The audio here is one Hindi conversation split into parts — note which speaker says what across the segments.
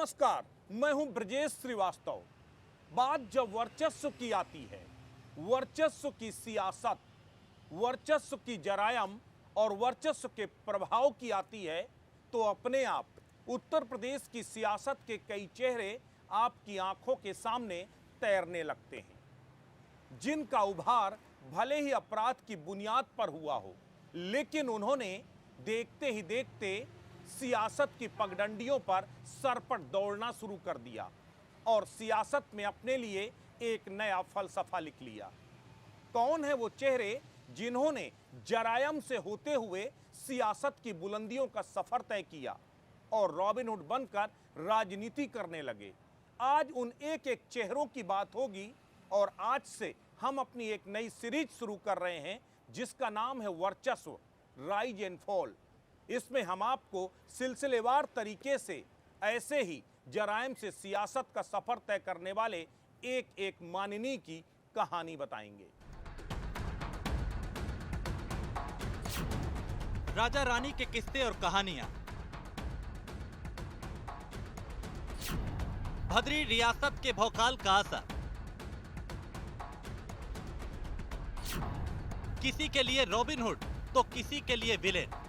Speaker 1: नमस्कार, मैं हूं ब्रजेश श्रीवास्तव। बात जब वर्चस्व की आती है, वर्चस्व की सियासत, वर्चस्व की जरायम और वर्चस्व के प्रभाव की आती है, तो अपने आप उत्तर प्रदेश की सियासत के कई चेहरे आपकी आंखों के सामने तैरने लगते हैं, जिनका उभार भले ही अपराध की बुनियाद पर हुआ हो, लेकिन उन्होंने देखते ही देखते सियासत की पगडंडियों पर सरपट दौड़ना शुरू कर दिया और सियासत में अपने लिए एक नया फलसफा लिख लिया। कौन है वो चेहरे जिन्होंने जरायम से होते हुए सियासत की बुलंदियों का सफर तय किया और रॉबिनहुड बनकर राजनीति करने लगे? आज उन एक एक चेहरों की बात होगी और आज से हम अपनी एक नई सीरीज शुरू कर रहे हैं जिसका नाम है वर्चस्व, राइज एंड फॉल। इसमें हम आपको सिलसिलेवार तरीके से ऐसे ही जराइम से सियासत का सफर तय करने वाले एक एक माननीय की कहानी बताएंगे।
Speaker 2: राजा रानी के किस्से और कहानियां। भद्री रियासत के भौकाल का असर। किसी के लिए रॉबिनहुड तो किसी के लिए विलेन।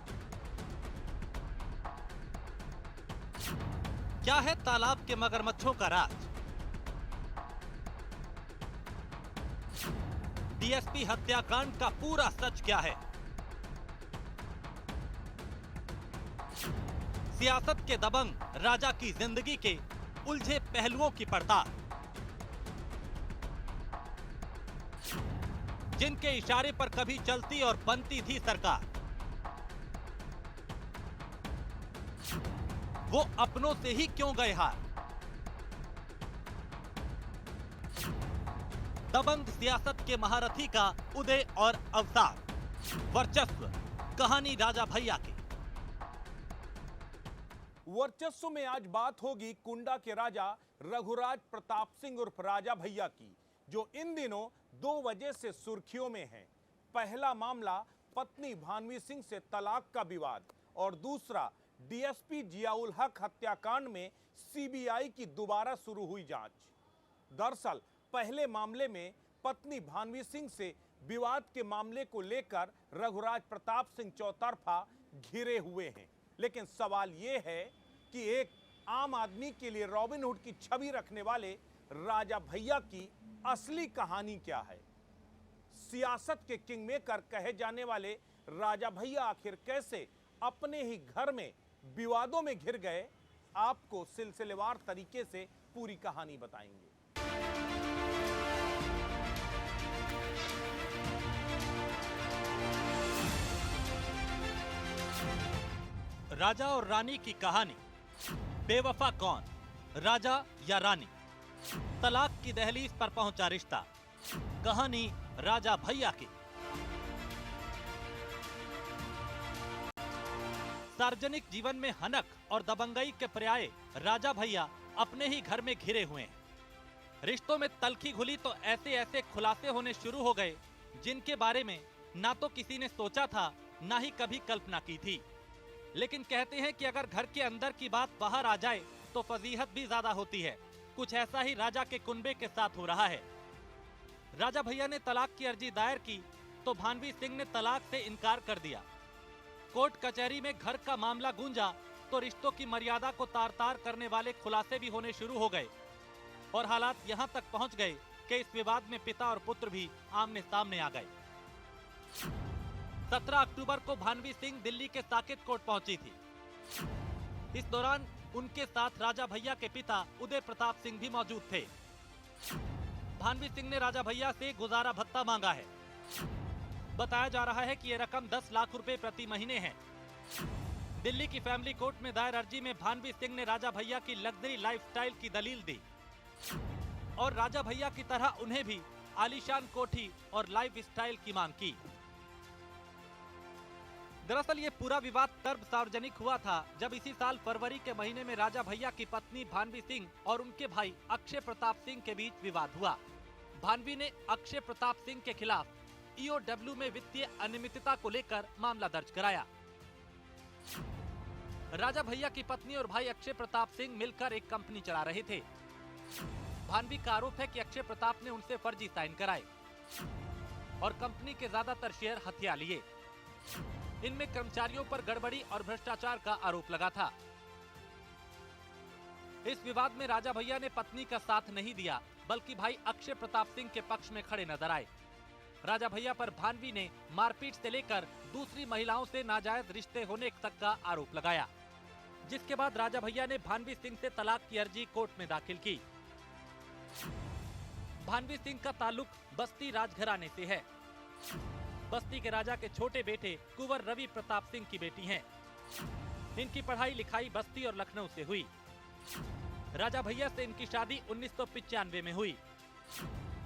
Speaker 2: क्या है तालाब के मगरमच्छों का राज? डीएसपी हत्याकांड का पूरा सच क्या है? सियासत के दबंग राजा की जिंदगी के उलझे पहलुओं की पड़ताल। जिनके इशारे पर कभी चलती और बनती थी सरकार, वो अपनों से ही क्यों गए हार? दबंग सियासत के महारथी का उदय और अवतार। वर्चस्व, कहानी राजा भैया की।
Speaker 1: वर्चस्व में आज बात होगी कुंडा के राजा रघुराज प्रताप सिंह उर्फ राजा भैया की, जो इन दिनों दो वजह से सुर्खियों में है। पहला मामला पत्नी भानवी सिंह से तलाक का विवाद और दूसरा डीएसपी जियाउल हक हत्याकांड में सीबीआई की दोबारा शुरू हुई जांच। दरअसल पहले मामले में पत्नी भानवी सिंह से विवाद के मामले को लेकर रघुराज प्रताप सिंह चौतरफा घिरे हुए हैं, लेकिन सवाल यह है कि एक आम आदमी के लिए रॉबिनहुड की छवि रखने वाले राजा भैया की असली कहानी क्या है? सियासत के किंगमेकर कहे जाने वाले राजा भैया आखिर कैसे अपने ही घर में विवादों में घिर गए? आपको सिलसिलेवार तरीके से पूरी कहानी बताएंगे।
Speaker 2: राजा और रानी की कहानी। बेवफा कौन, राजा या रानी? तलाक की दहलीज पर पहुंचा रिश्ता। कहानी राजा भैया की। सार्वजनिक जीवन में हनक और दबंगई के पर्याय राजा भैया अपने ही घर में घिरे हुए हैं। रिश्तों में तलखी घुली तो ऐसे ऐसे खुलासे होने शुरू हो गए जिनके बारे में ना तो किसी ने सोचा था, ना ही कभी कल्पना की थी। लेकिन कहते हैं कि अगर घर के अंदर की बात बाहर आ जाए तो फजीहत भी ज्यादा होती है। कुछ ऐसा ही राजा के कुनबे के साथ हो रहा है। राजा भैया ने तलाक की अर्जी दायर की तो भानवी सिंह ने तलाक से इनकार कर दिया। कोर्ट कचहरी में घर का मामला गूंजा तो रिश्तों की मर्यादा को तार तार करने वाले खुलासे भी होने शुरू हो गए और हालात यहां तक पहुंच गए कि इस विवाद में पिता और पुत्र भी आमने सामने आ गए। 17 अक्टूबर को भानवी सिंह दिल्ली के साकेत कोर्ट पहुंची थी। इस दौरान उनके साथ राजा भैया के पिता उदय प्रताप सिंह भी मौजूद थे। भानवी सिंह ने राजा भैया से गुजारा भत्ता मांगा है। बताया जा रहा है कि यह रकम 10 लाख रुपए प्रति महीने है। दिल्ली की फैमिली कोर्ट में दायर अर्जी में भानवी सिंह ने राजा भैया की लग्जरी लाइफस्टाइल की दलील दी और राजा भैया की तरह उन्हें भी आलीशान कोठी और लाइफस्टाइल की मांग की। दरअसल ये पूरा विवाद तब सार्वजनिक हुआ था जब इसी साल फरवरी के महीने में राजा भैया की पत्नी भानवी सिंह और उनके भाई अक्षय प्रताप सिंह के बीच विवाद हुआ। भानवी ने अक्षय प्रताप सिंह के खिलाफ ईओडब्ल्यू में वित्तीय अनियमितता को लेकर मामला दर्ज कराया। राजा भैया की पत्नी और भाई अक्षय प्रताप सिंह मिलकर एक कंपनी चला रहे थे। भानवी का आरोप है कि अक्षय प्रताप ने उनसे फर्जी साइन कराए और कंपनी के ज्यादातर शेयर हथिया लिए। इनमें कर्मचारियों पर गड़बड़ी और भ्रष्टाचार का आरोप लगा था। इस विवाद में राजा भैया ने पत्नी का साथ नहीं दिया, बल्कि भाई अक्षय प्रताप सिंह के पक्ष में खड़े नजर आए। राजा भैया पर भानवी ने मारपीट से लेकर दूसरी महिलाओं से नाजायज रिश्ते होने तक का आरोप लगाया, जिसके बाद राजा भैया ने भानवी सिंह से तलाक की अर्जी कोर्ट में दाखिल की। भानवी सिंह का ताल्लुक बस्ती राजघराने से है। बस्ती के राजा के छोटे बेटे कुंवर रवि प्रताप सिंह की बेटी हैं। इनकी पढ़ाई लिखाई बस्ती और लखनऊ से हुई। राजा भैया से इनकी शादी 1995 में हुई।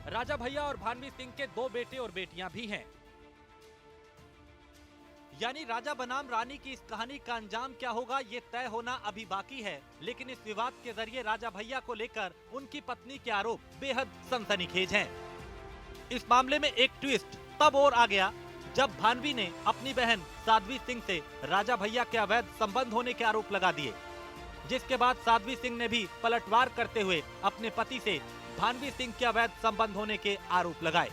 Speaker 2: राजा भैया और भानवी सिंह के 2 बेटे और बेटियां भी हैं। यानी राजा बनाम रानी की इस कहानी का अंजाम क्या होगा ये तय होना अभी बाकी है, लेकिन इस विवाद के जरिए राजा भैया को लेकर उनकी पत्नी के आरोप बेहद सनसनीखेज हैं। इस मामले में एक ट्विस्ट तब और आ गया जब भानवी ने अपनी बहन साध्वी सिंह से राजा भैया के अवैध संबंध होने के आरोप लगा दिए, जिसके बाद साध्वी सिंह ने भी पलटवार करते हुए अपने पति से भानवी सिंह के अवैध संबंध होने के आरोप लगाए।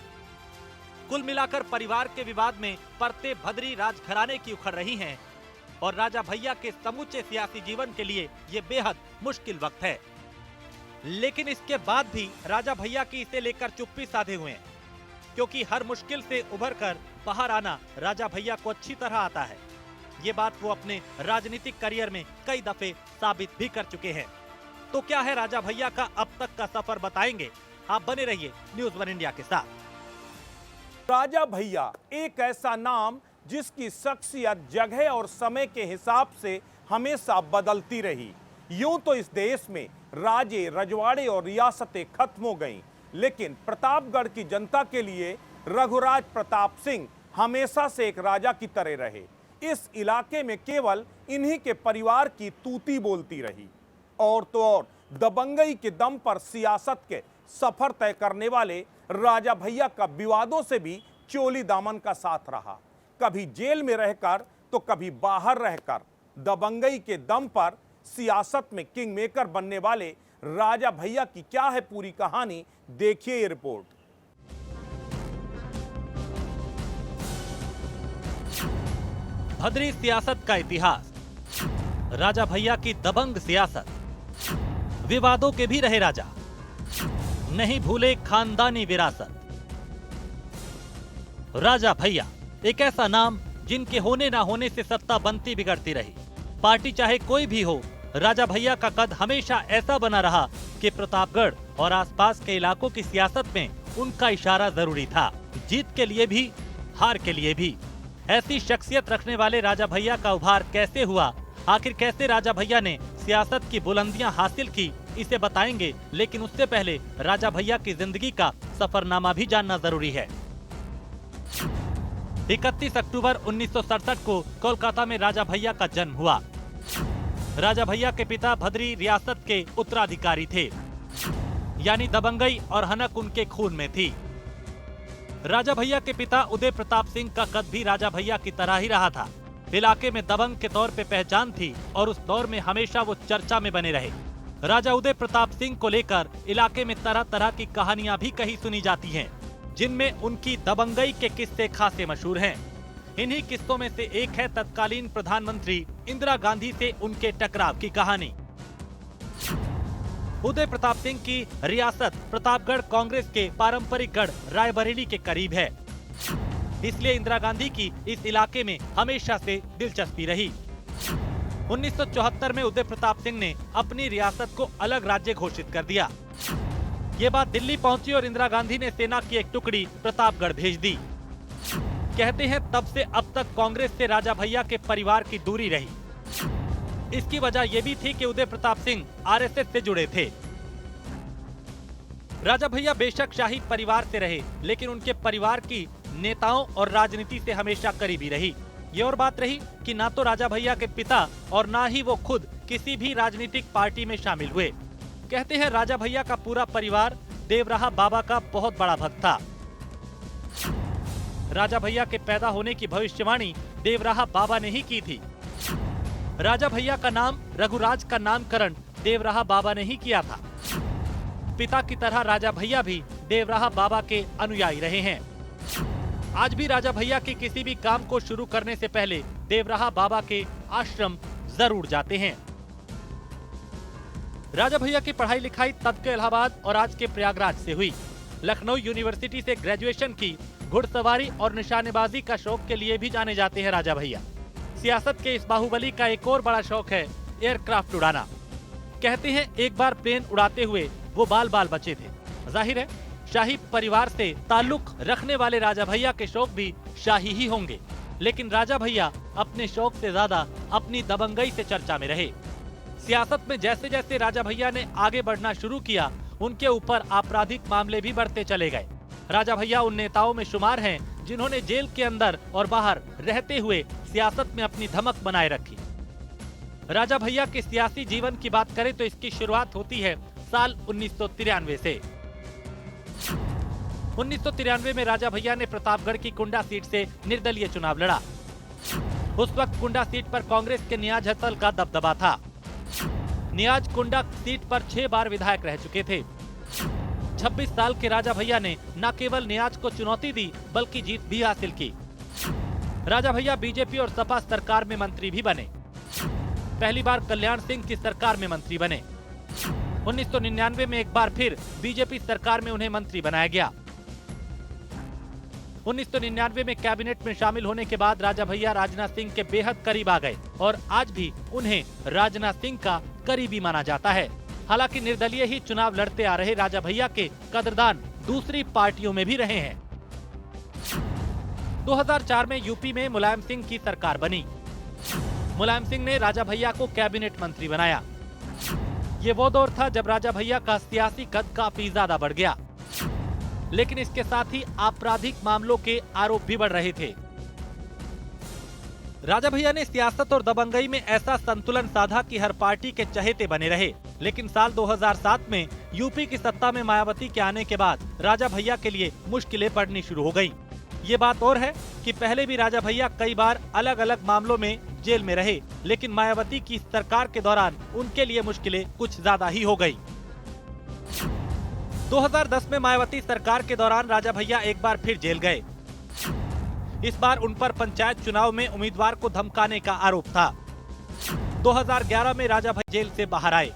Speaker 2: कुल मिलाकर परिवार के विवाद में परतें भद्री राजघराने की उखड़ रही हैं और राजा भैया के समूचे सियासी जीवन के लिए ये बेहद मुश्किल वक्त है। लेकिन इसके बाद भी राजा भैया की इसे लेकर चुप्पी साधे हुए हैं, क्योंकि हर मुश्किल से उभर कर बाहर आना राजा भैया को अच्छी तरह आता है। ये बात वो अपने राजनीतिक करियर में कई दफे साबित भी कर चुके हैं। तो क्या है राजा भैया का अब तक का सफर, बताएंगे। आप बने रहिए न्यूज़ 1 इंडिया के साथ।
Speaker 1: राजा भैया एक ऐसा नाम जिसकी शख्सियत जगह और समय के हिसाब से हमेशा बदलती रही। यूं तो इस देश में राजे, रजवाड़े और रियासतें खत्म हो गईं, लेकिन प्रतापगढ़ की जनता के लिए रघुराज प्रताप सिंह हमेशा से एक राजा की तरह रहे। इस इलाके में केवल इन्हीं के परिवार की तूती बोलती रही। और तो और दबंगई के दम पर सियासत के सफर तय करने वाले राजा भैया का विवादों से भी चोली दामन का साथ रहा। कभी जेल में रहकर तो कभी बाहर रहकर दबंगई के दम पर सियासत में किंग मेकर बनने वाले राजा भैया की क्या है पूरी कहानी, देखिए ये रिपोर्ट।
Speaker 2: भद्री सियासत का इतिहास, राजा भैया की दबंग सियासत, विवादों के भी रहे राजा, नहीं भूले खानदानी विरासत। राजा भैया एक ऐसा नाम जिनके होने ना होने से सत्ता बनती बिगड़ती रही। पार्टी चाहे कोई भी हो, राजा भैया का कद हमेशा ऐसा बना रहा कि प्रतापगढ़ और आसपास के इलाकों की सियासत में उनका इशारा जरूरी था, जीत के लिए भी हार के लिए भी। ऐसी शख्सियत रखने वाले राजा भैया का उभार कैसे हुआ, आखिर कैसे राजा भैया ने सियासत की बुलंदियां हासिल की, इसे बताएंगे। लेकिन उससे पहले राजा भैया की जिंदगी का सफरनामा भी जानना जरूरी है। 31 अक्टूबर 1967 को कोलकाता में राजा भैया का जन्म हुआ। राजा भैया के पिता भद्री रियासत के उत्तराधिकारी थे, यानी दबंगई और हनक उनके खून में थी। राजा भैया के पिता उदय प्रताप सिंह का कद भी राजा भैया की तरह ही रहा था। इलाके में दबंग के तौर पे पहचान थी और उस दौर में हमेशा वो चर्चा में बने रहे। राजा उदय प्रताप सिंह को लेकर इलाके में तरह तरह की कहानियां भी कही सुनी जाती हैं, जिनमें उनकी दबंगई के किस्से खासे मशहूर हैं। इन्हीं किस्सों में से एक है तत्कालीन प्रधानमंत्री इंदिरा गांधी से उनके टकराव की कहानी। उदय प्रताप सिंह की रियासत प्रतापगढ़ कांग्रेस के पारंपरिक गढ़ रायबरेली के करीब है, इसलिए इंदिरा गांधी की इस इलाके में हमेशा से दिलचस्पी रही। 1974 में उदय प्रताप सिंह ने अपनी रियासत को अलग राज्य घोषित कर दिया। ये बात दिल्ली पहुंची और इंदिरा गांधी ने सेना की एक टुकड़ी प्रतापगढ़ भेज दी। कहते हैं तब से अब तक कांग्रेस से राजा भैया के परिवार की दूरी रही। इसकी वजह यह भी थी कि उदय प्रताप सिंह आरएसएस से जुड़े थे। राजा भैया बेशक शाही परिवार से रहे, लेकिन उनके परिवार की नेताओं और राजनीति से हमेशा करीबी रही। ये और बात रही कि ना तो राजा भैया के पिता और ना ही वो खुद किसी भी राजनीतिक पार्टी में शामिल हुए। कहते हैं राजा भैया का पूरा परिवार देवराहा बाबा का बहुत बड़ा भक्त था। राजा भैया के पैदा होने की भविष्यवाणी देवराहा बाबा ने ही की थी। राजा भैया का नाम रघुराज का नामकरण देवराहा बाबा ने ही किया था। पिता की तरह राजा भैया भी देवराहा बाबा के अनुयायी रहे हैं। आज भी राजा भैया के किसी भी काम को शुरू करने से पहले देवराहा बाबा के आश्रम जरूर जाते हैं। राजा भैया की पढ़ाई लिखाई तब के इलाहाबाद और आज के प्रयागराज से हुई। लखनऊ यूनिवर्सिटी से ग्रेजुएशन की। घुड़सवारी और निशानेबाजी का शौक के लिए भी जाने जाते हैं राजा भैया। सियासत के इस बाहुबली का एक और बड़ा शौक है एयरक्राफ्ट उड़ाना। कहते हैं एक बार प्लेन उड़ाते हुए वो बाल बाल बचे थे। जाहिर है शाही परिवार से ताल्लुक रखने वाले राजा भैया के शौक भी शाही ही होंगे, लेकिन राजा भैया अपने शौक से ज्यादा अपनी दबंगई से चर्चा में रहे। सियासत में जैसे जैसे राजा भैया ने आगे बढ़ना शुरू किया, उनके ऊपर आपराधिक मामले भी बढ़ते चले गए। राजा भैया उन नेताओं में शुमार हैं जिन्होंने जेल के अंदर और बाहर रहते हुए सियासत में अपनी धमक बनाए रखी। राजा भैया के सियासी जीवन की बात करें तो इसकी शुरुआत होती है साल 1993 से। 1993 में राजा भैया ने प्रतापगढ़ की कुंडा सीट से निर्दलीय चुनाव लड़ा। उस वक्त कुंडा सीट पर कांग्रेस के नियाज हसल का दबदबा था। नियाज कुंडा सीट पर 6 बार विधायक रह चुके थे। 26 साल के राजा भैया ने न केवल नियाज को चुनौती दी बल्कि जीत भी हासिल की। राजा भैया बीजेपी और सपा सरकार में मंत्री भी बने। पहली बार कल्याण सिंह की सरकार में मंत्री बने। 1999 में एक बार फिर बीजेपी सरकार में उन्हें मंत्री बनाया गया। 1999 में कैबिनेट में शामिल होने के बाद राजा भैया राजनाथ सिंह के बेहद करीब आ गए और आज भी उन्हें राजनाथ सिंह का करीबी माना जाता है। हालांकि निर्दलीय ही चुनाव लड़ते आ रहे राजा भैया के कदरदान दूसरी पार्टियों में भी रहे हैं। 2004 में यूपी में मुलायम सिंह की सरकार बनी। मुलायम सिंह ने राजा भैया को कैबिनेट मंत्री बनाया। ये वो दौर था जब राजा भैया का सियासी कद काफी ज्यादा बढ़ गया, लेकिन इसके साथ ही आपराधिक मामलों के आरोप भी बढ़ रहे थे। राजा भैया ने सियासत और दबंगई में ऐसा संतुलन साधा कि हर पार्टी के चहेते बने रहे, लेकिन साल 2007 में यूपी की सत्ता में मायावती के आने के बाद राजा भैया के लिए मुश्किलें बढ़नी शुरू हो गयी। ये बात और है कि पहले भी राजा भैया कई बार अलग अलग मामलों में जेल में रहे, लेकिन मायावती की सरकार के दौरान उनके लिए मुश्किलें कुछ ज्यादा ही हो गयी। 2010 में मायावती सरकार के दौरान राजा भैया एक बार फिर जेल गए। इस बार उन पर पंचायत चुनाव में उम्मीदवार को धमकाने का आरोप था। 2011 में राजा भैया जेल से बाहर आए।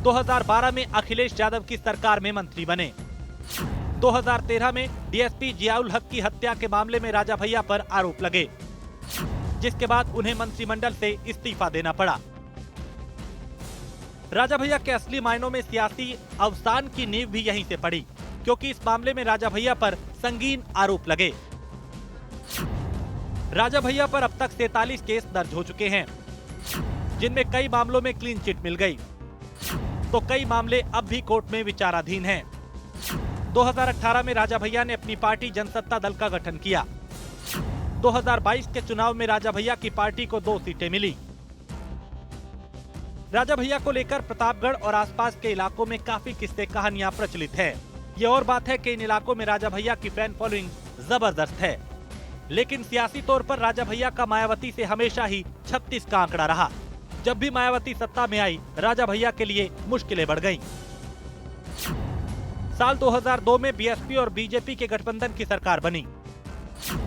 Speaker 2: 2012 में अखिलेश यादव की सरकार में मंत्री बने। 2013 में डीएसपी जियाउल हक की हत्या के मामले में राजा भैया पर आरोप लगे, जिसके बाद उन्हें मंत्रिमंडल से इस्तीफा देना पड़ा। राजा भैया के असली मायनों में सियासी अवसान की नींव भी यहीं से पड़ी, क्योंकि इस मामले में राजा भैया पर संगीन आरोप लगे। राजा भैया पर अब तक 43 केस दर्ज हो चुके हैं, जिनमें कई मामलों में क्लीन चिट मिल गई, तो कई मामले अब भी कोर्ट में विचाराधीन हैं। 2018 में राजा भैया ने अपनी पार्टी जनसत्ता दल का गठन किया। 2022 के चुनाव में राजा भैया की पार्टी को 2 सीटें मिली। राजा भैया को लेकर प्रतापगढ़ और आसपास के इलाकों में काफी किस्से कहानियां प्रचलित है। ये और बात है कि इन इलाकों में राजा भैया की फैन फॉलोइंग जबरदस्त है, लेकिन सियासी तौर पर राजा भैया का मायावती से हमेशा ही 36 का आंकड़ा रहा। जब भी मायावती सत्ता में आई, राजा भैया के लिए मुश्किलें बढ़ गईं। साल 2002 में बीएसपी और बीजेपी के गठबंधन की सरकार बनी।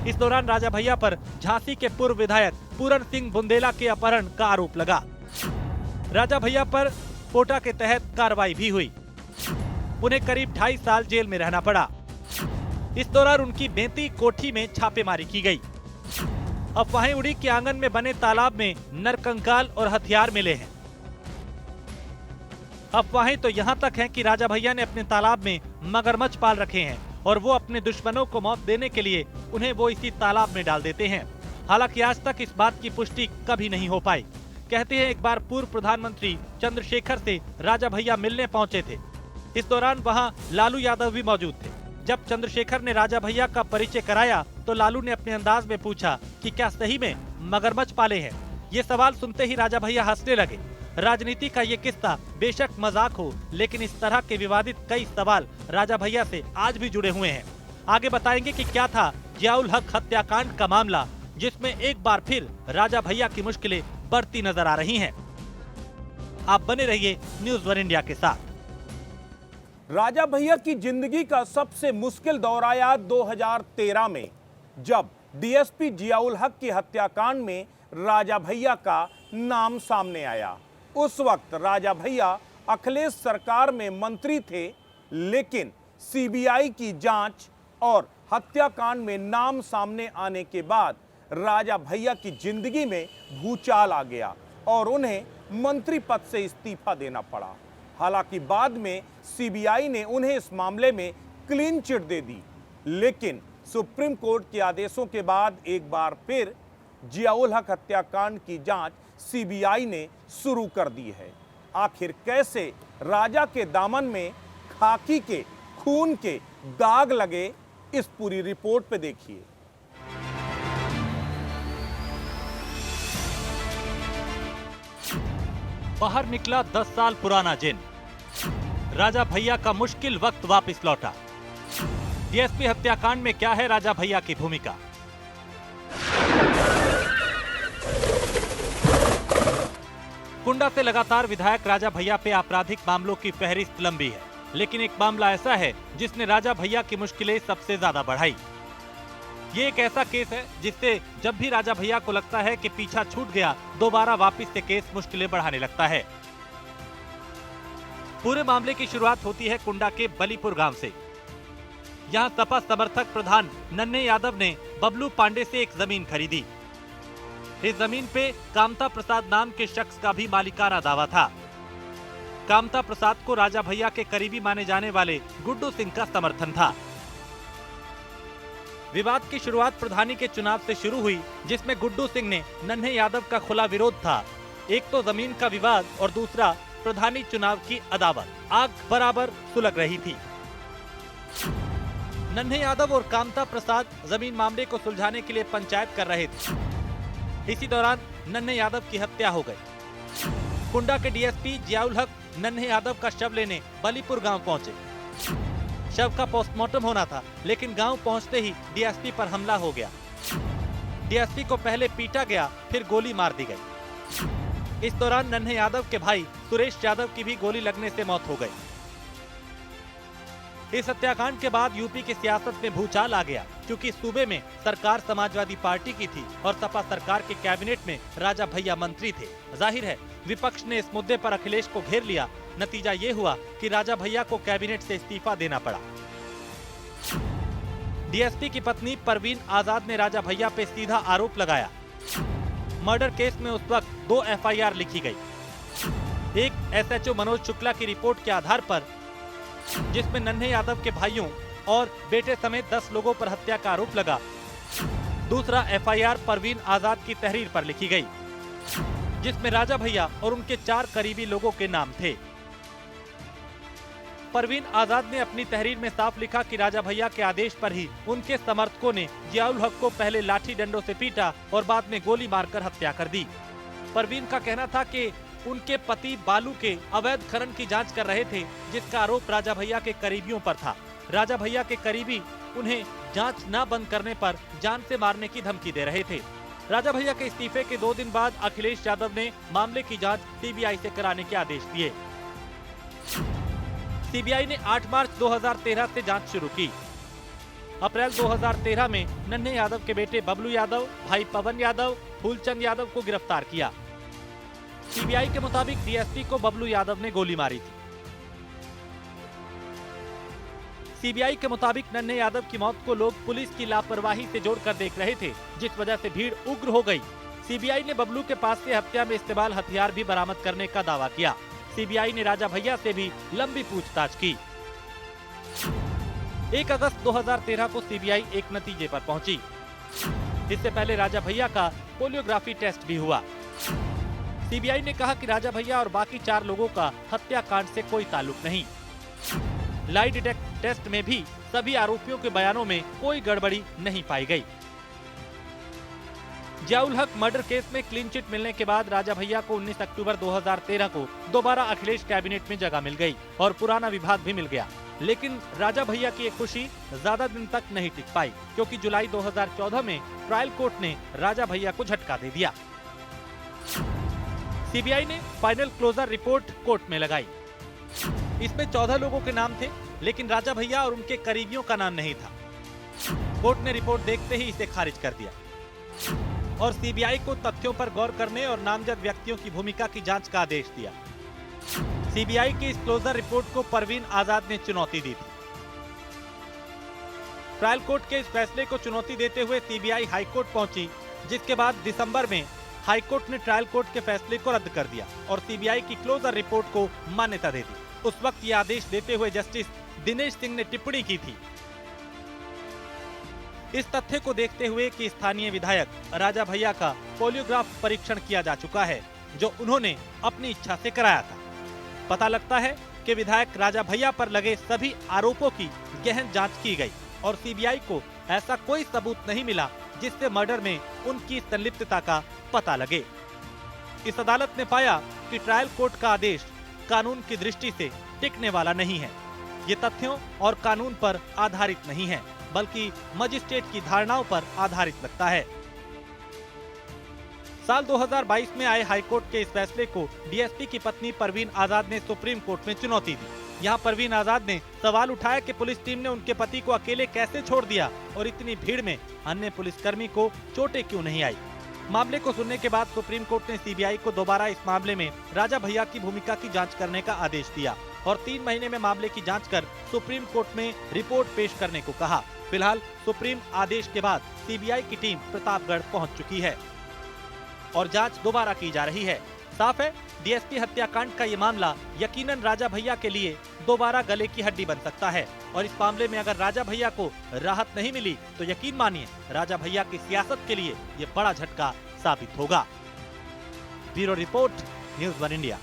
Speaker 2: इस दौरान राजा भैया पर झांसी के पूर्व विधायक पूरन सिंह बुंदेला के अपहरण का आरोप लगा। राजा भैया पर पोटा के तहत कार्रवाई भी हुई। उन्हें करीब 2.5 साल जेल में रहना पड़ा। इस दौरान उनकी बेंती कोठी में छापेमारी की गई। अफवाहें उड़ी कि आंगन में बने तालाब में नरकंकाल और हथियार मिले हैं। अफवाहें तो यहाँ तक हैं कि राजा भैया ने अपने तालाब में मगरमच्छ पाल रखे हैं और वो अपने दुश्मनों को मौत देने के लिए उन्हें वो इसी तालाब में डाल देते हैं। हालांकि आज तक इस बात की पुष्टि कभी नहीं हो पाई। कहते हैं एक बार पूर्व प्रधानमंत्री चंद्रशेखर से राजा भैया मिलने पहुंचे थे। इस दौरान वहां लालू यादव भी मौजूद थे। जब चंद्रशेखर ने राजा भैया का परिचय कराया तो लालू ने अपने अंदाज में पूछा कि क्या सही में मगरमच्छ पाले हैं। ये सवाल सुनते ही राजा भैया हंसने लगे। राजनीति का ये किस्सा बेशक मजाक हो, लेकिन इस तरह के विवादित कई सवाल राजा भैया से आज भी जुड़े हुए हैं। आगे बताएंगे कि क्या था जियाउल हक हत्याकांड का मामला, जिसमें एक बार फिर राजा भैया की मुश्किलें बढ़ती नजर आ रही हैं। आप बने रहिए न्यूज़ वन इंडिया के साथ।
Speaker 1: राजा भैया की जिंदगी का सबसे मुश्किल दौर आया 2013 में, जब डीएसपी जियाउल हक की हत्याकांड में राजा भैया का नाम सामने आया। उस वक्त राजा भैया अखिलेश सरकार में मंत्री थे, लेकिन सीबीआई की जांच और हत्याकांड में नाम सामने आने के बाद राजा भैया की जिंदगी में भूचाल आ गया और उन्हें मंत्री पद से इस्तीफा देना पड़ा। हालांकि बाद में सीबीआई ने उन्हें इस मामले में क्लीन चिट दे दी, लेकिन सुप्रीम कोर्ट के आदेशों के बाद एक बार फिर जियाउल हक हत्याकांड की जांच सीबीआई ने शुरू कर दी है। आखिर कैसे राजा के दामन में खाकी के खून के दाग लगे, इस पूरी रिपोर्ट पे देखिए।
Speaker 2: बाहर निकला 10 साल पुराना जिन, राजा भैया का मुश्किल वक्त वापस लौटा। डीएसपी हत्याकांड में क्या है राजा भैया की भूमिका? कुंडा से लगातार विधायक राजा भैया पे आपराधिक मामलों की फहरिस्त लंबी है, लेकिन एक मामला ऐसा है जिसने राजा भैया की मुश्किलें सबसे ज्यादा बढ़ाई। ये एक ऐसा केस है जिससे जब भी राजा भैया को लगता है कि पीछा छूट गया, दोबारा वापस से केस मुश्किलें बढ़ाने लगता है। पूरे मामले की शुरुआत होती है कुंडा के बलीपुर गांव से। यहां सपा समर्थक प्रधान नन्हे यादव ने बबलू पांडे से एक जमीन खरीदी। इस जमीन पे कामता प्रसाद नाम के शख्स का भी मालिकाना दावा था। कामता प्रसाद को राजा भैया के करीबी माने जाने वाले गुड्डू सिंह का समर्थन था। विवाद की शुरुआत प्रधानी के चुनाव से शुरू हुई, जिसमें गुड्डू सिंह ने नन्हे यादव का खुला विरोध था। एक तो जमीन का विवाद और दूसरा प्रधानी चुनाव की अदावत आग बराबर सुलग रही थी। नन्हे यादव और कामता प्रसाद जमीन मामले को सुलझाने के लिए पंचायत कर रहे थे। इसी दौरान नन्हे यादव की हत्या हो गई। कुंडा के डीएसपी जियाउल हक नन्हे यादव का शव लेने बलीपुर गांव पहुंचे। शव का पोस्टमार्टम होना था, लेकिन गांव पहुंचते ही डीएसपी पर हमला हो गया। डीएसपी को पहले पीटा गया, फिर गोली मार दी गई। इस दौरान नन्हे यादव के भाई सुरेश यादव की भी गोली लगने से मौत हो गई। इस हत्याकांड के बाद यूपी की सियासत में भूचाल आ गया, क्योंकि सूबे में सरकार समाजवादी पार्टी की थी और सपा सरकार के कैबिनेट में राजा भैया मंत्री थे। जाहिर है विपक्ष ने इस मुद्दे पर अखिलेश को घेर लिया। नतीजा ये हुआ कि राजा भैया को कैबिनेट से इस्तीफा देना पड़ा। डीएसपी की पत्नी परवीन आजाद ने राजा भैया पे सीधा आरोप लगाया। मर्डर केस में उस वक्त 2 एफआईआर लिखी गई। एक एसएचओ मनोज शुक्ला की रिपोर्ट के आधार पर, जिसमें नन्हे यादव के भाइयों और बेटे समेत 10 लोगों पर हत्या का आरोप लगा। दूसरा एफआईआर परवीन आजाद की तहरीर पर लिखी गई, जिसमें राजा भैया और उनके 4 करीबी लोगों के नाम थे। परवीन आजाद ने अपनी तहरीर में साफ लिखा कि राजा भैया के आदेश पर ही उनके समर्थकों ने जियाउल हक को पहले लाठी डंडों से पीटा और बाद में गोली मारकर हत्या कर दी। परवीन का कहना था कि उनके पति बालू के अवैध खनन की जांच कर रहे थे, जिसका आरोप राजा भैया के करीबियों पर था। राजा भैया के करीबी उन्हें जांच न बंद करने पर जान से मारने की धमकी दे रहे थे। राजा भैया के इस्तीफे के 2 दिन बाद अखिलेश यादव ने मामले की जांच सीबीआई से कराने के आदेश दिए। सीबीआई ने 8 मार्च 2013 से जांच शुरू की। अप्रैल 2013 में नन्हे यादव के बेटे बबलू यादव, भाई पवन यादव, फूलचंद यादव को गिरफ्तार किया। सीबीआई के मुताबिक डीएसपी को बबलू यादव ने गोली मारी थी। सीबीआई के मुताबिक नन्हे यादव की मौत को लोग पुलिस की लापरवाही से जोड़कर देख रहे थे, जिस वजह से भीड़ उग्र हो गई। सीबीआई ने बबलू के पास से हत्या में इस्तेमाल हथियार भी बरामद करने का दावा किया। सीबीआई ने राजा भैया से भी लंबी पूछताछ की। 1 अगस्त 2013 को सीबीआई एक नतीजे पर पहुंची। इससे पहले राजा भैया का पोलियोग्राफी टेस्ट भी हुआ। सीबीआई ने कहा कि राजा भैया और बाकी 4 लोगों का हत्याकांड से कोई ताल्लुक नहीं। लाई डिटेक्टर टेस्ट में भी सभी आरोपियों के बयानों में कोई गड़बड़ी नहीं पाई गई। जियाउल हक मर्डर केस में क्लीन चिट मिलने के बाद राजा भैया को 19 अक्टूबर 2013 को दोबारा अखिलेश कैबिनेट में जगह मिल गई और पुराना विभाग भी मिल गया। लेकिन राजा भैया की ये खुशी ज्यादा दिन तक नहीं टिक पाई, क्योंकि जुलाई 2014 में ट्रायल कोर्ट ने राजा भैया को झटका दे दिया। सीबीआई ने फाइनल क्लोजर रिपोर्ट कोर्ट में लगाई। इसमें 14 लोगों के नाम थे, लेकिन राजा भैया और उनके करीबियों का नाम नहीं था। कोर्ट ने रिपोर्ट देखते ही इसे खारिज कर दिया और सीबीआई को तथ्यों पर गौर करने और नामजद व्यक्तियों की भूमिका की जांच का आदेश दिया। सीबीआई की इस क्लोजर रिपोर्ट को परवीन आजाद ने चुनौती दी थी। ट्रायल कोर्ट के इस फैसले को चुनौती देते हुए सीबीआई हाईकोर्ट पहुंची, जिसके बाद दिसंबर में हाईकोर्ट ने ट्रायल कोर्ट के फैसले को रद्द कर दिया और सीबीआई की क्लोजर रिपोर्ट को मान्यता दे दी। उस वक्त ये आदेश देते हुए जस्टिस दिनेश सिंह ने टिप्पणी की थी, इस तथ्य को देखते हुए कि स्थानीय विधायक राजा भैया का पोलियोग्राफ परीक्षण किया जा चुका है, जो उन्होंने अपनी इच्छा से कराया था। पता लगता है कि विधायक राजा भैया पर लगे सभी आरोपों की गहन जांच की गई और सीबीआई को ऐसा कोई सबूत नहीं मिला जिससे मर्डर में उनकी संलिप्तता का पता लगे। इस अदालत ने पाया कि ट्रायल कोर्ट का आदेश कानून की दृष्टि से टिकने वाला नहीं है। ये तथ्यों और कानून पर आधारित नहीं है, बल्कि मजिस्ट्रेट की धारणाओं पर आधारित लगता है। साल 2022 में आए हाईकोर्ट के इस फैसले को डीएसपी की पत्नी परवीन आजाद ने सुप्रीम कोर्ट में चुनौती दी। यहाँ परवीन आजाद ने सवाल उठाया कि पुलिस टीम ने उनके पति को अकेले कैसे छोड़ दिया और इतनी भीड़ में अन्य पुलिसकर्मी को चोटें क्यों नहीं आई। मामले को सुनने के बाद सुप्रीम कोर्ट ने सीबीआई को दोबारा इस मामले में राजा भैया की भूमिका की जांच करने का आदेश दिया और 3 महीने में मामले की जांच कर सुप्रीम कोर्ट में रिपोर्ट पेश करने को कहा। फिलहाल सुप्रीम आदेश के बाद सीबीआई की टीम प्रतापगढ़ पहुंच चुकी है और जांच दोबारा की जा रही है। साफ है, डीएसपी हत्याकांड का ये मामला यकीनन राजा भैया के लिए दोबारा गले की हड्डी बन सकता है और इस मामले में अगर राजा भैया को राहत नहीं मिली तो यकीन मानिए राजा भैया की सियासत के लिए ये बड़ा झटका साबित होगा। Bureau report, news 1 India.